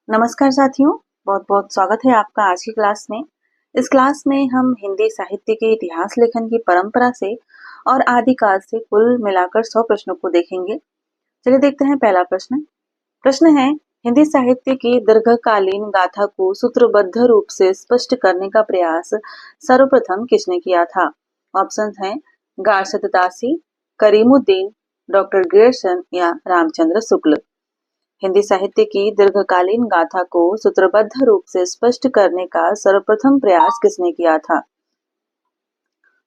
नमस्कार साथियों, बहुत बहुत स्वागत है आपका आज की क्लास में। इस क्लास में हम हिंदी साहित्य के इतिहास लेखन की परंपरा से और आदिकाल से कुल मिलाकर 100 प्रश्नों को देखेंगे। चलिए देखते हैं पहला प्रश्न। प्रश्न है, हिंदी साहित्य की दीर्घकालीन गाथा को सूत्रबद्ध रूप से स्पष्ट करने का प्रयास सर्वप्रथम किसने किया था? ऑप्शन है गारशद दासी, करीमुद्दीन, डॉक्टर ग्रियर्सन या रामचंद्र शुक्ल। हिंदी साहित्य की दीर्घकालीन गाथा को सूत्रबद्ध रूप से स्पष्ट करने का सर्वप्रथम प्रयास किसने किया था?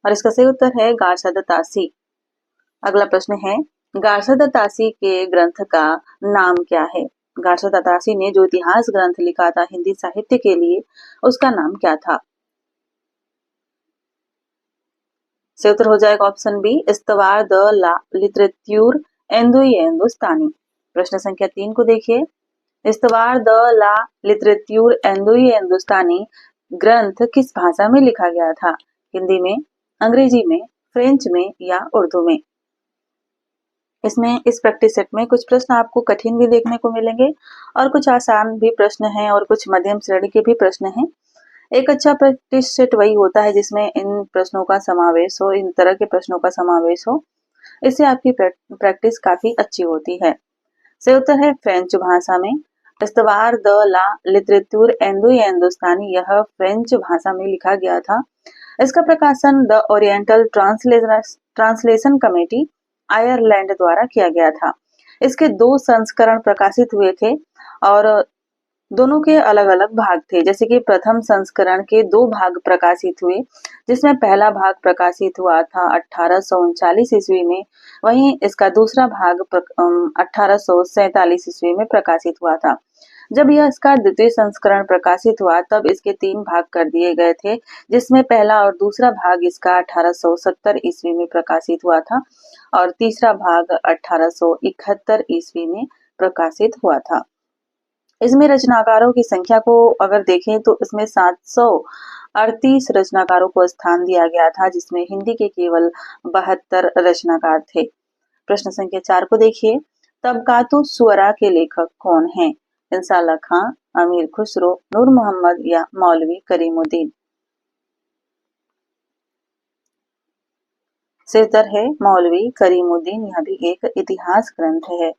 और इसका सही उत्तर है गारशद दासी। अगला प्रश्न है, गारशद दासी के ग्रंथ का नाम क्या है? गारशद दासी ने जो इतिहास ग्रंथ लिखा था हिंदी साहित्य के लिए, उसका नाम क्या था? सही उत्तर हो जाएगा ऑप्शन बी, इस्तवार द ला लिटरेच्यूर हिंदुस्तानी। प्रश्न संख्या 3 को देखिए। इस्तवार द ला लिटरेच्यूर हिंदुस्तानी ग्रंथ किस भाषा में लिखा गया था? हिंदी में, अंग्रेजी में, फ्रेंच में या उर्दू में? इसमें इस प्रैक्टिस सेट में कुछ प्रश्न आपको कठिन भी देखने को मिलेंगे और कुछ आसान भी प्रश्न हैं और कुछ मध्यम श्रेणी के भी प्रश्न हैं। एक अच्छा प्रैक्टिस सेट वही होता है जिसमें इन प्रश्नों का समावेश हो, इन तरह के प्रश्नों का समावेश हो। इससे आपकी प्रैक्टिस काफी अच्छी होती है। सही उत्तर है फ्रेंच भाषा में। इस्तवार द ला लिटरेच्यूर हिंदुस्तानी यह फ्रेंच भाषा में लिखा गया था। इसका प्रकाशन the oriental translation committee Ireland द्वारा किया गया था। इसके 2 संस्करण प्रकाशित हुए थे और दोनों के अलग अलग भाग थे। जैसे कि प्रथम संस्करण के 2 भाग प्रकाशित हुए, जिसमें पहला भाग प्रकाशित हुआ था 1839 ईस्वी में, वहीं इसका दूसरा भाग 1847 ईस्वी में प्रकाशित हुआ था। जब यह इसका द्वितीय संस्करण प्रकाशित हुआ तब इसके 3 भाग कर दिए गए थे, जिसमें पहला और दूसरा भाग इसका 1870 ईस्वी में प्रकाशित हुआ था और तीसरा भाग 1871 ईस्वी में प्रकाशित हुआ था। इसमें रचनाकारों की संख्या को अगर देखें तो इसमें 738 रचनाकारों को स्थान दिया गया था, जिसमें हिंदी के केवल 72 रचनाकार थे। प्रश्न संख्या 4 को देखिए। तबकातु सुअरा के लेखक कौन हैं? इंसाल्लाह खां, अमीर खुसरो, नूर मोहम्मद या मौलवी करीमुद्दीन? सही उत्तर है मौलवी करीमुद्दीन। यह भी एक इतिहास ग्रंथ है।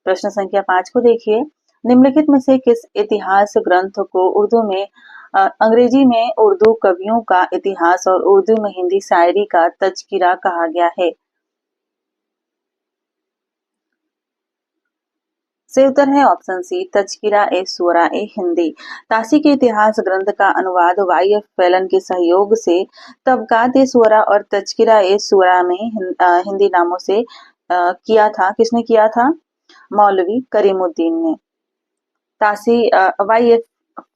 प्रश्न संख्या 5 को देखिए। निम्नलिखित में से किस इतिहास ग्रंथ को उर्दू में अंग्रेजी में उर्दू कवियों का इतिहास और उर्दू में हिंदी शायरी का तज़किरा कहा गया है? सही उत्तर है ऑप्शन सी, तज़किरा ए शुअरा ए हिंदी। तासी के इतिहास ग्रंथ का अनुवाद वाई.एफ. फैलन के सहयोग से तबकात ए शुअरा और तज़किरा ए शुअरा में हिंदी नामों से किया था। किसने किया था? मौलवी करीमुद्दीन ने। तासी वाई.एफ.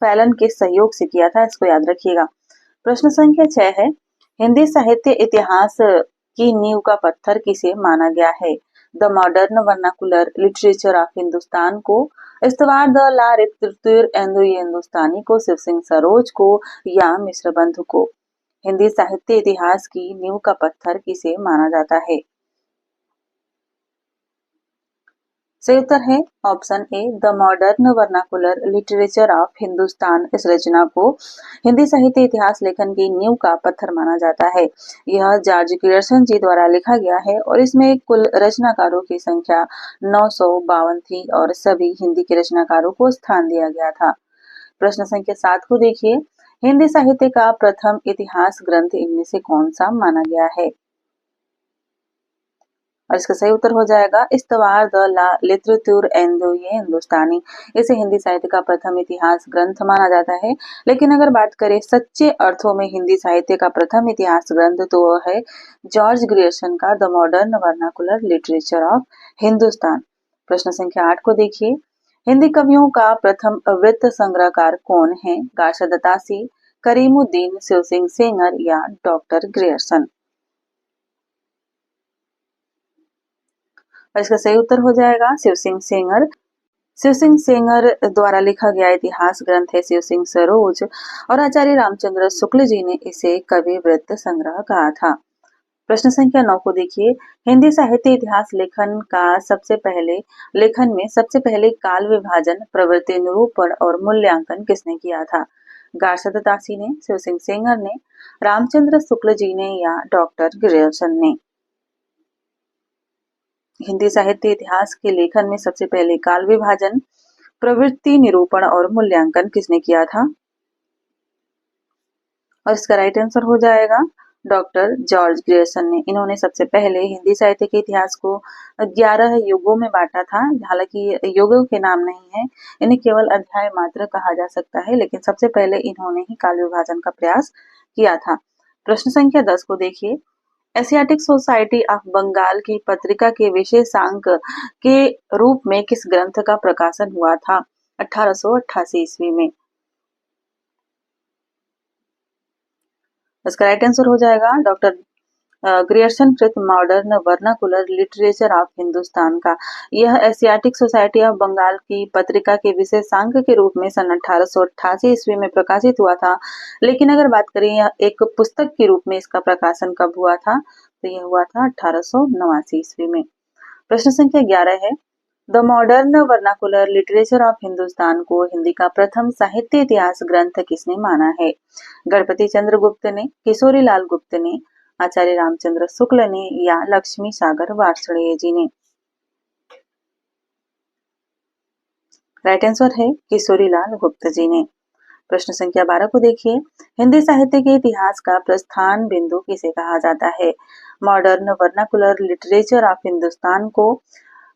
फैलन के सहयोग से किया था, इसको याद रखिएगा। प्रश्न संख्या 6 है, हिंदी साहित्य इतिहास की नींव का पत्थर किसे माना गया है? The modern vernacular literature of Hindustan को, इस्तवार द ला लिटरेच्यूर हिंदुस्तानी को, शिव सिंह सरोज को या मिश्र बंधु को? हिंदी साहित्य इतिहास की नींव का पत्थर किसे माना जाता है? सही उत्तर है option A, the modern vernacular literature of Hindustan. इस रचना को हिंदी साहित्य इतिहास लेखन की नींव का पत्थर माना जाता है। यह जॉर्ज ग्रियर्सन जी द्वारा लिखा गया है और इसमें कुल रचनाकारों की संख्या 952 थी और सभी हिंदी के रचनाकारों को स्थान दिया गया था। प्रश्न संख्या 7 को देखिए। हिंदी साहित्य का प्रथम इतिहास ग्रंथ इनमें से कौन सा माना गया है? और इसका सही उत्तर हो जाएगा इस्तवार द ला लिटरेच्यूर हिंदुस्तानी। इसे हिंदी साहित्य का प्रथम इतिहास ग्रंथ माना जाता है। लेकिन अगर बात करें सच्चे अर्थों में हिंदी साहित्य का प्रथम इतिहास ग्रंथ तो वह है जॉर्ज ग्रियर्सन का the modern vernacular literature of Hindustan. प्रश्न संख्या 8 को देखिए। हिंदी कवियों का प्रथम वृत्त संग्रहकार कौन है? गारशद दासी, करीमुद्दीन, शिव सिंह सेंगर या डॉक्टर ग्रियर्सन? और इसका सही उत्तर हो जाएगा शिव सिंह सेंगर। शिव सिंह सेंगर द्वारा लिखा गया इतिहास ग्रंथ है शिव सिंह सरोज और आचार्य रामचंद्र शुक्ल जी ने इसे कवि वृत्त संग्रह कहा था। प्रश्न संख्या 9 को देखिए, हिंदी साहित्य इतिहास लेखन में सबसे पहले काल विभाजन, प्रवृत्ति निरूपण और मूल्यांकन किसने किया था? गार्सद दासी ने, शिव सिंह सेंगर ने, रामचंद्र शुक्ल जी ने या डॉक्टर ग्रियर्सन ने? हिंदी साहित्य इतिहास के लेखन में सबसे पहले काल विभाजन, प्रवृत्ति निरूपण और मूल्यांकन किसने किया था? और इसका राइट आंसर हो जाएगा डॉक्टर जॉर्ज ग्रियर्सन ने। इन्होंने सबसे पहले हिंदी साहित्य के इतिहास को 11 युगों में बांटा था। हालांकि युगों के नाम नहीं है, इन्हें केवल अध्याय मात्र कहा जा सकता है, लेकिन सबसे पहले इन्होंने ही काल विभाजन का प्रयास किया था। प्रश्न संख्या 10 को देखिए, एशियाटिक सोसाइटी ऑफ बंगाल की पत्रिका के विशेषांक के रूप में किस ग्रंथ का प्रकाशन हुआ था 1888 ईस्वी में? इसका राइट आंसर हो जाएगा डॉक्टर ग्रियर्सन कृत modern vernacular literature of Hindustan का। यह एशियाटिक सोसाइटी ऑफ बंगाल की पत्रिका के विशेषांक के रूप में सन 1888 ईस्वी में प्रकाशित हुआ था। लेकिन अगर बात करें यह एक पुस्तक के रूप में इसका प्रकाशन कब हुआ था, तो यह हुआ था 1889 ईस्वी में। प्रश्न संख्या 11 है, the modern vernacular literature of Hindustan को हिंदी का प्रथम साहित्य इतिहास ग्रंथ किसने माना है? गणपति चंद्र गुप्त ने, किशोरी लाल गुप्त ने, आचार्य रामचंद्र शुक्ल ने या लक्ष्मी सागर वार्ष्णेय जी ने? राइट आंसर है किशोरी लाल गुप्त जी ने। प्रश्न संख्या 12 को देखिए, हिंदी साहित्य के इतिहास का प्रस्थान बिंदु किसे कहा जाता है? Modern vernacular literature of Hindustan को,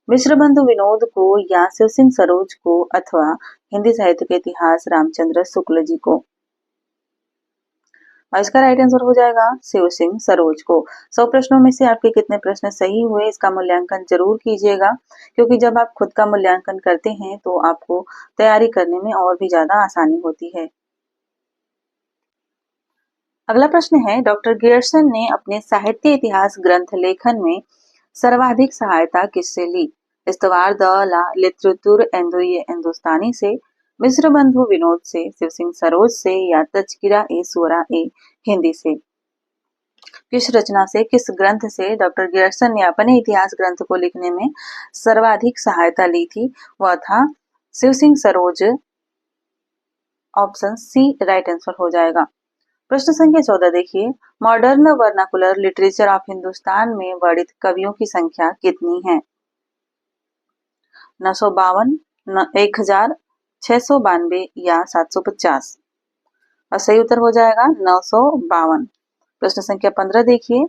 मिश्र बंधु विनोद को या शिव सिंह सरोज को, अथवा हिंदी साहित्य के इतिहास रामचंद्र शुक्ल जी को? और इसका राइट आंसर हो जाएगा शिव सिंह सरोज को। 100 प्रश्नों में से आपके कितने प्रश्न सही हुए, इसका मूल्यांकन जरूर कीजिएगा, क्योंकि जब आप खुद का मूल्यांकन करते हैं तो आपको तैयारी करने में और भी ज्यादा आसानी होती है। अगला प्रश्न है, डॉक्टर ग्रियर्सन ने अपने साहित्य इतिहास ग्रंथ लेखन में सर्वाधिक सहायता किससे ली? इस्तवार द ला लिटरेतुर हिंदुस्तानी से, मिश्र बंधु विनोद से, शिव सिंह सरोज से या तजकिरा ए सूरा ए हिंदी से? किस रचना से, किस ग्रंथ से डॉक्टर ग्रियर्सन ने अपने इतिहास ग्रंथ को लिखने में सर्वाधिक सहायता ली थी? वह था Shiv Singh Saroj. Option C right answer हो जाएगा। प्रश्न संख्या 14 देखिए, modern vernacular literature of Hindustan में वर्णित कवियों की संख्या कितनी है? 952, 1000, 692 या 750? और सही उत्तर हो जाएगा 952। प्रश्न संख्या 15 देखिए,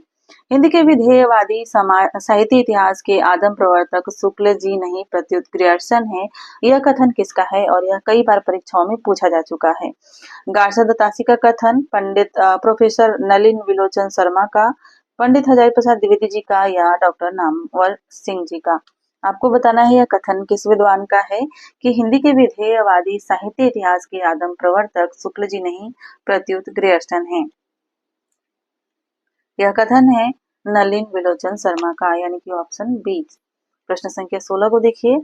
हिंदी के विधेयवादी साहित्य इतिहास के आदम प्रवर्तक शुक्ल जी नहीं प्रत्युत ग्रियर्सन है, यह कथन किसका है और यह कई बार परीक्षाओं में पूछा जा चुका है? गार्सद दासी का कथन, पंडित प्रोफेसर नलिन विलोचन शर्मा का, पंडित हजारी प्रसाद द्विवेदी जी का या डॉक्टर नामवर सिंह जी का? आपको बताना है यह कथन किस विद्वान का है कि हिंदी के विधेयवादी साहित्य इतिहास के आदम प्रवर्तक शुक्ल जी नहीं प्रत्युत ग्रियर्सन है। यह कथन है नलिन विलोचन शर्मा का, यानी कि ऑप्शन बी। प्रश्न संख्या 16 को देखिए,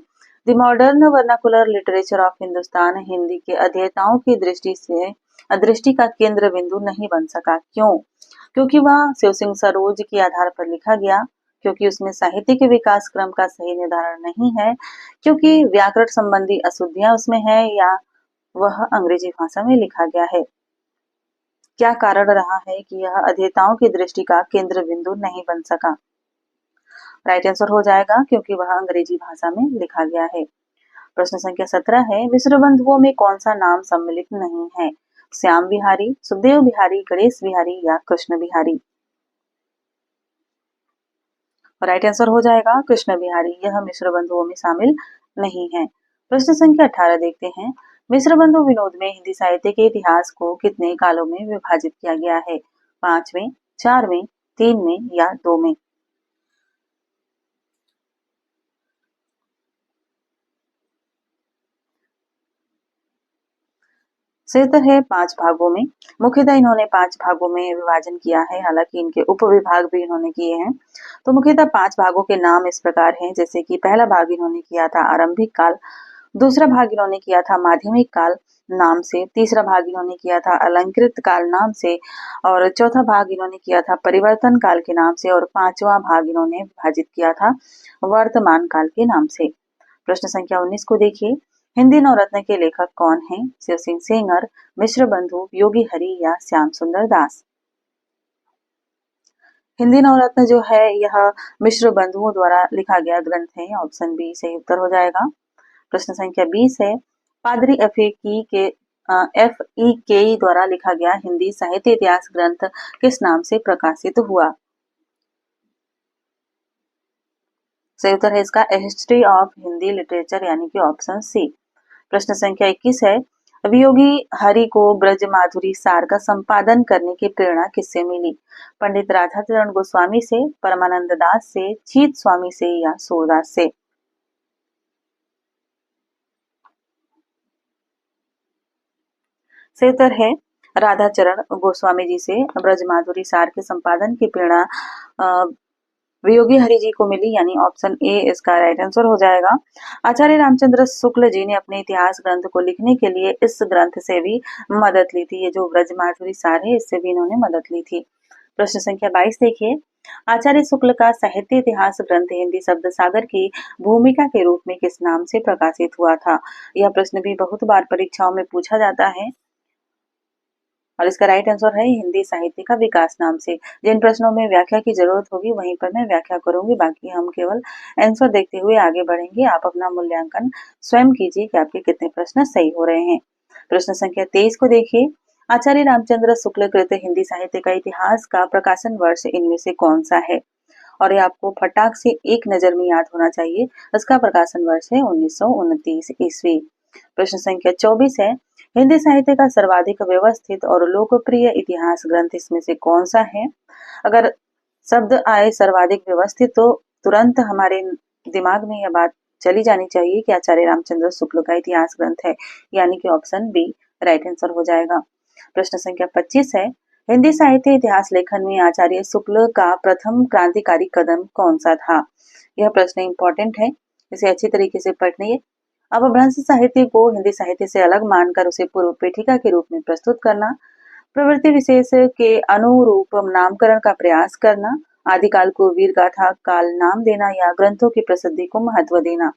the modern vernacular literature of Hindustan Hindi के अध्येताओं की दृष्टि का केंद्र बिंदु नहीं बन सका। क्यों? क्योंकि वह शिव सिंह सरोज के आधार पर लिखा गया, क्योंकि उसमें साहित्य के विकास क्रम का सही निर्धारण नहीं है, क्योंकि व्याकरण संबंधी अशुद्धियां उसमें है, या वह अंग्रेजी भाषा में लिखा गया है? क्या कारण रहा है कि यह अध्येताओं की दृष्टि का केंद्र बिंदु नहीं बन सका? राइट आंसर हो जाएगा क्योंकि वह अंग्रेजी भाषा में लिखा गया है। प्रश्न संख्या 17 है, मिश्र बंधुओं में कौन सा नाम सम्मिलित नहीं है? श्याम बिहारी, सुखदेव बिहारी, गणेश बिहारी या कृष्ण बिहारी? राइट आंसर हो जाएगा कृष्ण बिहारी, यह मिश्र बंधुओं में शामिल नहीं है। प्रश्न संख्या 18 देखते हैं, मिश्र बंधु विनोद में हिंदी साहित्य के इतिहास को कितने कालों में विभाजित किया गया है? 5 में, 4 में, 3 में या 2 में? सही उत्तर है 5 भागों में। मुख्यतः इन्होंने 5 भागों में विभाजन किया है, हालांकि इनके उपविभाग भी इन्होंने किए हैं। तो मुख्यतः 5 भागों के नाम इस प्रकार हैं, जैसे कि पहला भाग इन्होंने किया था आरंभिक काल, दूसरा भाग इन्होंने किया था माध्यमिक काल, नाम से, तीसरा भाग इन्होंने किया था अलंकृत काल नाम से, और चौथा भाग इन्होंने किया था परिवर्तन काल के नाम से, और पांचवा भाग इन्होंने विभाजित किया था वर्तमान काल के नाम से। प्रश्न संख्या 19 को देखिए, हिंदी नवरत्न के लेखक कौन हैं? शिव सिंह सेंगर, मिश्र बंधु, योगी हरि या श्याम सुंदर दास? हिंदी नवरत्न जो है यह मिश्र बंधुओं द्वारा लिखा गया ग्रंथ है। ऑप्शन बी सही उत्तर हो जाएगा। प्रश्न संख्या 20 है, पादरी एफ ई के द्वारा लिखा गया हिंदी साहित्य इतिहास ग्रंथ किस नाम से प्रकाशित हुआ? सही उत्तर है इसका हिस्ट्री ऑफ हिंदी लिटरेचर, यानी कि ऑप्शन सी। प्रश्न संख्या 21 है, वियोगी हरि को ब्रज माधुरी सार का संपादन करने की प्रेरणा किससे मिली? पंडित राधाचरण गोस्वामी से, परमानंद दास से, जीत स्वामी से या सूरदास से? सही उत्तर है राधाचरण गोस्वामी जी से ब्रज माधुरी सार के संपादन की प्रेरणा वियोगी हरि जी को मिली, यानी ऑप्शन ए इसका राइट आंसर हो जाएगा। आचार्य रामचंद्र शुक्ल जी ने अपने इतिहास ग्रंथ को लिखने के लिए इस ग्रंथ से भी मदद ली थी। ये जो ब्रज माधुरी सार है इससे भी इन्होंने मदद ली थी। प्रश्न संख्या 22 देखिए, आचार्य शुक्ल का साहित्य इतिहास ग्रंथ हिंदी शब्द सागर की भूमिका के रूप में किस नाम से प्रकाशित हुआ था? यह प्रश्न भी बहुत बार परीक्षाओं में पूछा जाता है और इसका राइट आंसर है हिंदी साहित्य का विकास नाम से। जिन प्रश्नों में व्याख्या की जरूरत होगी वहीं पर मैं व्याख्या करूंगी, बाकी हम केवल आंसर देखते हुए आगे बढ़ेंगे। आप अपना मूल्यांकन स्वयं कीजिए कि आपके कितने प्रश्न सही हो रहे हैं। प्रश्न संख्या 23 को देखिए, आचार्य रामचंद्र शुक्ल कृत हिंदी साहित्य का इतिहास का प्रकाशन वर्ष इनमें से कौन सा है? और ये आपको फटाक से एक नजर में याद होना चाहिए। इसका प्रकाशन वर्ष है 1929 ईस्वी। प्रश्न संख्या 24 है, हिंदी साहित्य का सर्वाधिक व्यवस्थित और लोकप्रिय इतिहास ग्रंथ इसमें से कौन सा है? अगर शब्द आए सर्वाधिक व्यवस्थित तो तुरंत हमारे दिमाग में यह बात चली जानी चाहिए कि आचार्य रामचंद्र शुक्ल का इतिहास ग्रंथ है, यानी कि ऑप्शन बी राइट आंसर हो जाएगा। प्रश्न संख्या 25 है, हिंदी साहित्य इतिहास लेखन में आचार्य शुक्ल का प्रथम क्रांतिकारी कदम कौन सा था? यह प्रश्न इंपॉर्टेंट है, इसे अच्छी तरीके से पढ़िए। अपभ्रंश साहित्य को हिंदी साहित्य से अलग मानकर उसे पूर्व पीठिका के रूप में प्रस्तुत करना, प्रवृत्ति विशेष के अनुरूप नामकरण का प्रयास करना, आदिकाल को वीर गाथा काल नाम देना या ग्रंथों की प्रसिद्धि को महत्व देना।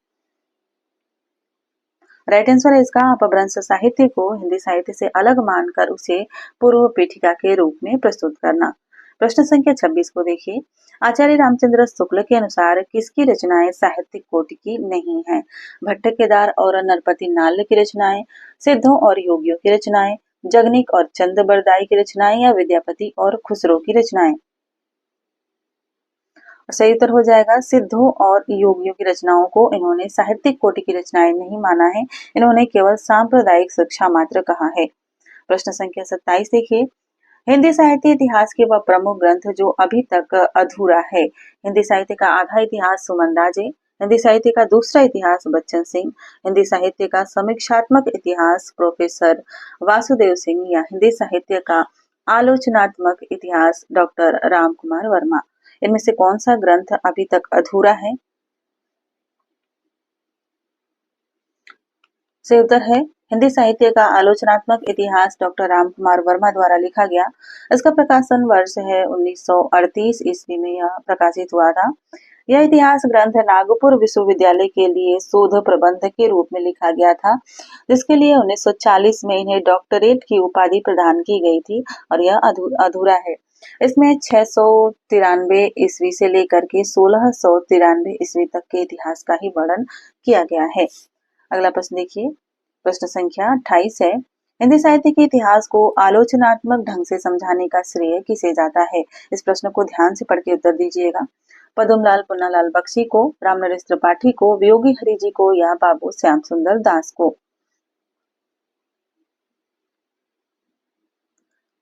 राइट आंसर है इसका अपभ्रंश साहित्य को हिंदी साहित्य से अलग मानकर उसे पूर्व पीठिका के रूप में प्रस्तुत करना। प्रश्न संख्या 26 को देखिए, आचार्य रामचंद्र शुक्ल के अनुसार किसकी रचनाएं साहित्यिक कोटि की नहीं है? भट्ट केदार और नरपति नाल्य की रचनाएं, सिद्धों और योगियों की रचनाएं, जगनिक और चंद बरदाई की रचनाएं या विद्यापति और खुसरो की रचनाएं? सही उत्तर हो जाएगा सिद्धों और योगियों की रचनाओं को इन्होंने साहित्यिक कोटि की रचनाएं नहीं माना है, इन्होंने केवल सांप्रदायिक शिक्षा मात्र कहा है। प्रश्न संख्या 27 देखिए, हिंदी साहित्य इतिहास के वह प्रमुख ग्रंथ जो अभी तक अधूरा है। हिंदी साहित्य का आधा इतिहास सुमन राजे, हिंदी साहित्य का दूसरा इतिहास बच्चन सिंह, हिंदी साहित्य का समीक्षात्मक इतिहास प्रोफेसर वासुदेव सिंह या हिंदी साहित्य का आलोचनात्मक इतिहास डॉक्टर राम कुमार वर्मा? इनमें से कौन सा ग्रंथ अभी तक अधूरा है? सही उत्तर है हिंदी साहित्य का आलोचनात्मक इतिहास डॉक्टर राम कुमार वर्मा द्वारा लिखा गया। इसका प्रकाशन वर्ष है 1938 ईस्वी में यह प्रकाशित हुआ था। यह इतिहास ग्रंथ नागपुर विश्वविद्यालय के लिए शोध प्रबंध के रूप में लिखा गया था, जिसके लिए 1940 में इन्हें डॉक्टरेट की उपाधि प्रदान की गई थी और यह अधूरा है। इसमें 693 ईस्वी से लेकर के 1693 ईस्वी तक के इतिहास का ही वर्णन किया गया है। अगला प्रश्न देखिए, प्रश्न संख्या 28 है, हिंदी साहित्य के इतिहास को आलोचनात्मक ढंग से समझाने का श्रेय किसे जाता है? इस प्रश्न को ध्यान से पढ़ के उत्तर दीजिएगा। पद्मलाल पुन्नालाल बख्शी को, रामनरेश त्रिपाठी को, वियोगी हरि जी को या बाबू श्याम सुंदर दास को?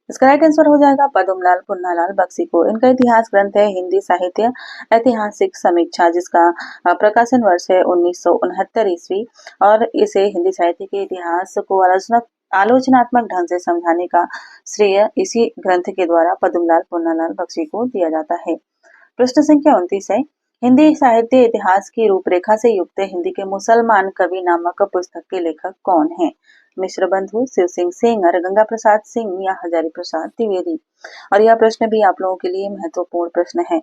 इसका राइट आंसर हो जाएगा पद्मलाल पुन्नालाल बख्शी को। इनका इतिहास ग्रंथ है हिंदी साहित्य ऐतिहासिक समीक्षा, जिसका प्रकाशन वर्ष है 1969 ईस्वी और इसे हिंदी साहित्य के इतिहास को आलोचनात्मक ढंग से समझाने का श्रेय इसी ग्रंथ के द्वारा पद्मलाल पुन्नालाल बख्शी को दिया जाता है। प्रश्न संख्या 29 है, हिंदी साहित्य इतिहास की रूपरेखा से युक्त हिंदी के मुसलमान कवि नामक पुस्तक के लेखक कौन हैं? मिश्र बंधु, शिव सिंह सेंगर, गंगा प्रसाद सिंह या हजारी प्रसाद द्विवेदी। और यह प्रश्न भी आप लोगों के लिए महत्वपूर्ण प्रश्न है।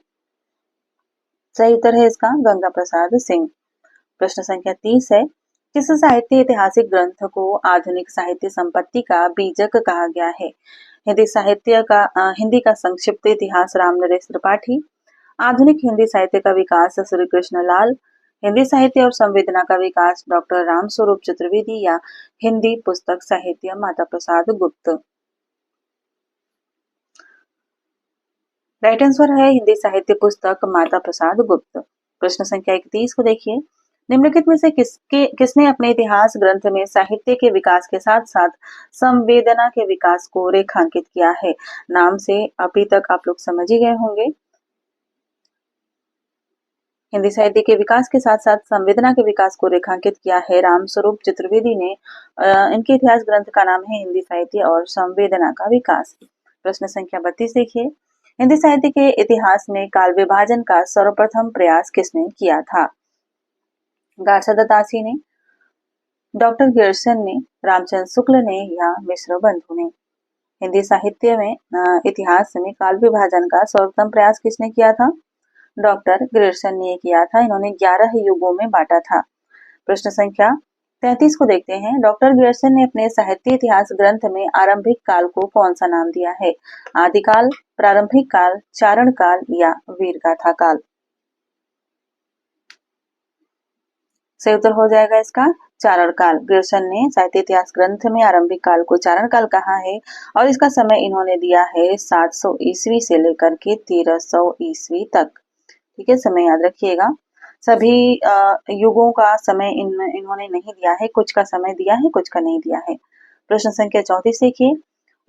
सही उत्तर है इसका गंगा प्रसाद सिंह। प्रश्न संख्या 30 है, किस साहित्य ऐतिहासिक ग्रंथ को आधुनिक साहित्य संपत्ति का बीजक कहा गया है? हिंदी का संक्षिप्त इतिहास रामनरेश त्रिपाठी, आधुनिक हिंदी साहित्य का विकास श्री कृष्ण लाल, हिंदी साहित्य और संवेदना का विकास डॉक्टर रामस्वरूप चतुर्वेदी या हिंदी पुस्तक साहित्य माता प्रसाद गुप्त। राइट आंसर है हिंदी साहित्य पुस्तक माता प्रसाद गुप्त। प्रश्न संख्या 31 को देखिए, निम्नलिखित में से किसने अपने इतिहास ग्रंथ में साहित्य के विकास के साथ साथ संवेदना के विकास को रेखांकित किया है? नाम से अभी तक आप लोग समझ ही गए होंगे। हिंदी साहित्य के विकास के साथ साथ संवेदना के विकास को रेखांकित किया है रामस्वरूप चतुर्वेदी ने। इनके इतिहास ग्रंथ का नाम है हिंदी साहित्य और संवेदना का विकास। प्रश्न संख्या 32 देखिए, हिंदी साहित्य के इतिहास में काल विभाजन का सर्वप्रथम प्रयास किसने किया था? गार्सा दत्तासी ने, डॉक्टर गियर्सन ने, रामचंद्र शुक्ल ने या मिश्र बंधु ने। हिंदी साहित्य में इतिहास में काल विभाजन का सर्वप्रथम प्रयास किसने किया था? डॉक्टर ग्रियर्सन ने किया था। इन्होंने 11 युगों में बांटा था। प्रश्न संख्या 33 को देखते हैं, डॉक्टर ग्रियर्सन ने अपने साहित्य इतिहास ग्रंथ में आरंभिक काल को कौन सा नाम दिया है? आदिकाल, प्रारंभिक काल, चारण काल या वीरगाथा काल। सही उत्तर हो जाएगा इसका चारण काल। ग्रियर्सन ने साहित्य इतिहास ग्रंथ में आरंभिक काल को चारण काल कहा है और इसका समय इन्होंने दिया है 700 ईस्वी से लेकर के 1300 ईस्वी तक। ठीक है, समय याद रखिएगा। सभी युगों का समय इन्होंने नहीं दिया है, कुछ का समय दिया है, कुछ का नहीं दिया है। प्रश्न संख्या 34 देखिए,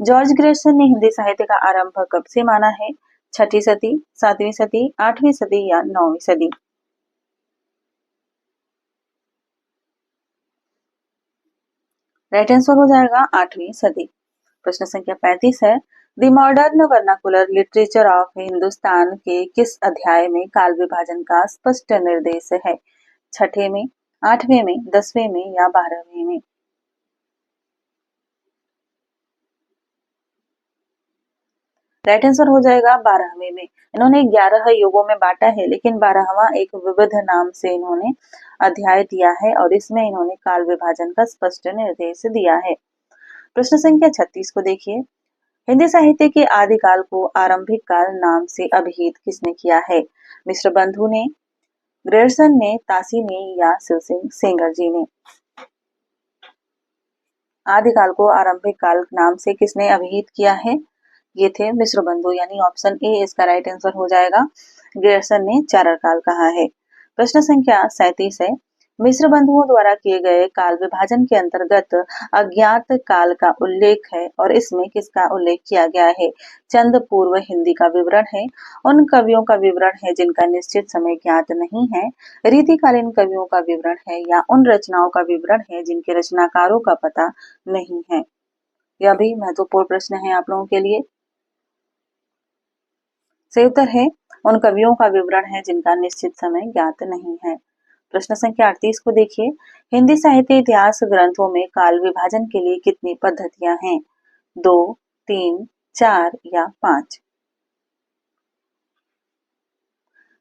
जॉर्ज ग्रियर्सन ने हिंदी साहित्य का आरंभ कब से माना है? 6वीं सदी, 7वीं सदी, 8वीं सदी या 9वीं सदी। राइट आंसर हो जाएगा 8वीं सदी। प्रश्न संख्या 35 है, the modern vernacular literature of Hindustan के किस अध्याय में काल विभाजन का स्पष्ट निर्देश है? 6ठे में, 8वें में, 10वें में या 12वें में। राइट आंसर हो जाएगा 12वें में। इन्होंने 11 युगों में बांटा है, लेकिन 12वां एक विविध नाम से इन्होंने अध्याय दिया है और इसमें इन्होंने काल विभाजन का स्पष्ट निर्देश दिया है। प्रश्न संख्या 36 को देखिए, हिंदी साहित्य के आदिकाल को आरंभिक काल नाम से अभिहित किसने किया है? मिश्र बंधु ने, ग्रियर्सन ने, तासी ने या शिव सिंह सेंगर जी ने। आदिकाल को आरंभिक काल नाम से किसने अभिहित किया है? ये थे मिश्र बंधु, यानी ऑप्शन ए इसका राइट आंसर हो जाएगा। ग्रियर्सन ने चारण काल कहा है। प्रश्न संख्या 37 है, मिश्र बंधुओं द्वारा किए गए काल विभाजन के अंतर्गत अज्ञात काल का उल्लेख है और इसमें किसका उल्लेख किया गया है? चंद पूर्व हिंदी का विवरण है, उन कवियों का विवरण है जिनका निश्चित समय ज्ञात नहीं है, रीतिकालीन कवियों का विवरण है या उन रचनाओं का विवरण है जिनके रचनाकारों का पता नहीं है। यह भी महत्वपूर्ण प्रश्न है आप लोगों के लिए। सही उत्तर है उन कवियों का विवरण है जिनका निश्चित समय ज्ञात नहीं है। प्रश्न संख्या 38 को देखिए, हिंदी साहित्य इतिहास ग्रंथों में काल विभाजन के लिए कितनी पद्धतियां हैं? 2, 3, 4 या 5।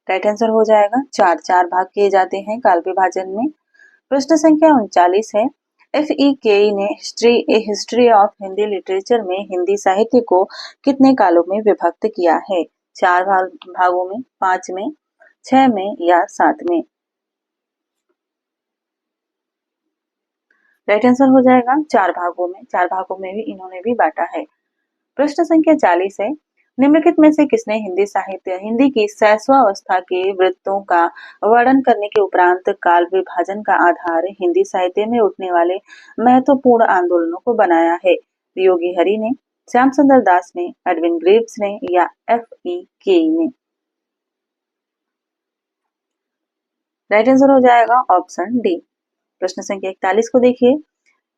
राइट आंसर हो जाएगा 4। 4 भाग किए जाते हैं काल विभाजन में। प्रश्न संख्या 39 है, FEK ने हिस्ट्री ऑफ हिंदी लिटरेचर में हिंदी साहित्य को कितने कालों में विभक्त किया है? 4 भागों में, 5 में, 6 में या 7 में। राइट आंसर हो जाएगा 4 भागों में। 4 भागों में भी इन्होंने भी बांटा है। प्रश्न संख्या 40 है, निम्नलिखित में से किसने हिंदी की शैशवावस्था के वृत्तों का वर्णन करने के उपरांत काल विभाजन का आधार हिंदी साहित्य में उठने वाले महत्वपूर्ण आंदोलनों को बनाया है? योगी हरि ने, श्याम सुंदर दास ने, एडविन ग्रीव्स ने या FEK ने। राइट आंसर हो जाएगा ऑप्शन डी। प्रश्न संख्या 41 को देखिए,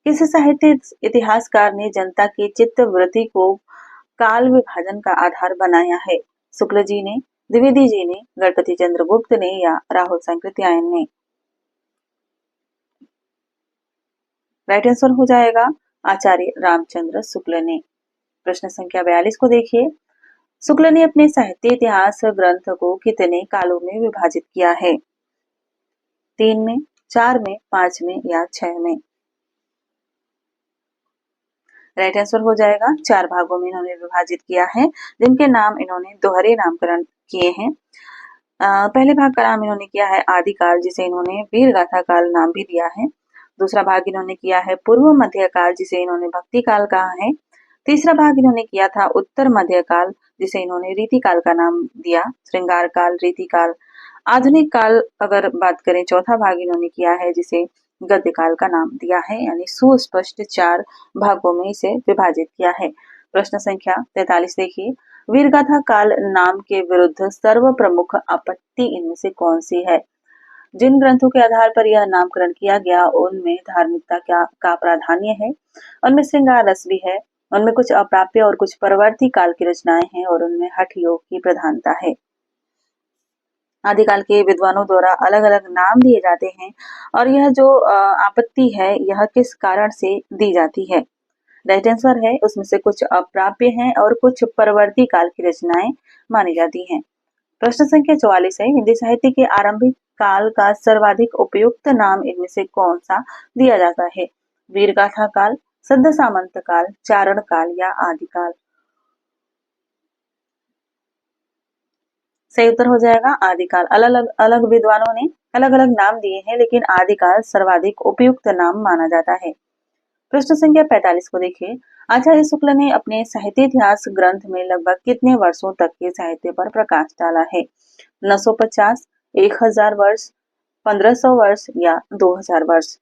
किस साहित्य इतिहासकार ने जनता की चित्त वृत्ति को काल विभाजन का आधार बनाया है? शुक्ल जी ने, द्विवेदी जी ने, गणपति चंद्र गुप्त ने या राहुल सांकृत्यायन ने? राइट आंसर हो जाएगा आचार्य रामचंद्र शुक्ल ने। प्रश्न संख्या 42 को देखिए। शुक्ल ने अपने साहित्य इतिहास ग्रंथ को कितने कालों में विभाजित किया है? 3 में, 4 में, 5 में या 6 में? राइट आंसर हो जाएगा 4 भागों में इन्होंने विभाजित किया है, जिनके नाम इन्होंने दोहरे नामकरण किए हैं। पहले भाग का नाम इन्होंने किया है आदिकाल, जिसे इन्होंने वीर गाथा काल नाम भी दिया है। दूसरा भाग इन्होंने किया है पूर्व मध्य काल, जिसे इन्होंने भक्ति काल कहा है। तीसरा भाग इन्होंने किया था उत्तर मध्य काल, जिसे इन्होंने रीति काल का नाम दिया, श्रृंगार काल, रीति काल। आधुनिक काल अगर बात करें, चौथा भाग इन्होंने किया है जिसे गद्य काल का नाम दिया है, यानी सुस्पष्ट 4 भागों में इसे विभाजित किया है। प्रश्न संख्या 43 देखिए। वीरगाथा काल नाम के विरुद्ध सर्व प्रमुख आपत्ति इनमें से कौन सी है? जिन ग्रंथों के आधार पर यह नामकरण किया गया उनमें धार्मिकता का प्राधान्य है, उनमें श्रृंगार रस भी है, उनमें कुछ अप्राप्य और कुछ परवर्ती काल की रचनाएं हैं और उनमें हठ योग की प्रधानता है। आदिकाल के विद्वानों द्वारा अलग अलग नाम दिए जाते हैं और यह जो आपत्ति है यह किस कारण से दी जाती है? राइट आंसर है उसमें से कुछ अप्राप्य हैं और कुछ परवर्ती काल की रचनाएं मानी जाती हैं। प्रश्न संख्या 44 है। हिंदी साहित्य के आरंभिक काल का सर्वाधिक उपयुक्त नाम इनमें से कौन सा दिया जाता है? वीरगाथा काल, सद्ध सामंत काल, चारण काल या आदिकाल? सही उत्तर हो जाएगा आदिकाल। अलग अलग विद्वानों ने अलग अलग नाम दिए हैं, लेकिन आदिकाल सर्वाधिक उपयुक्त नाम माना जाता है। प्रश्न संख्या 45 को देखिए। आचार्य शुक्ल ने अपने साहित्य इतिहास ग्रंथ में लगभग कितने वर्षों तक के साहित्य पर प्रकाश डाला है? 950, 1000 वर्ष, 1500 वर्ष या 2000 वर्ष?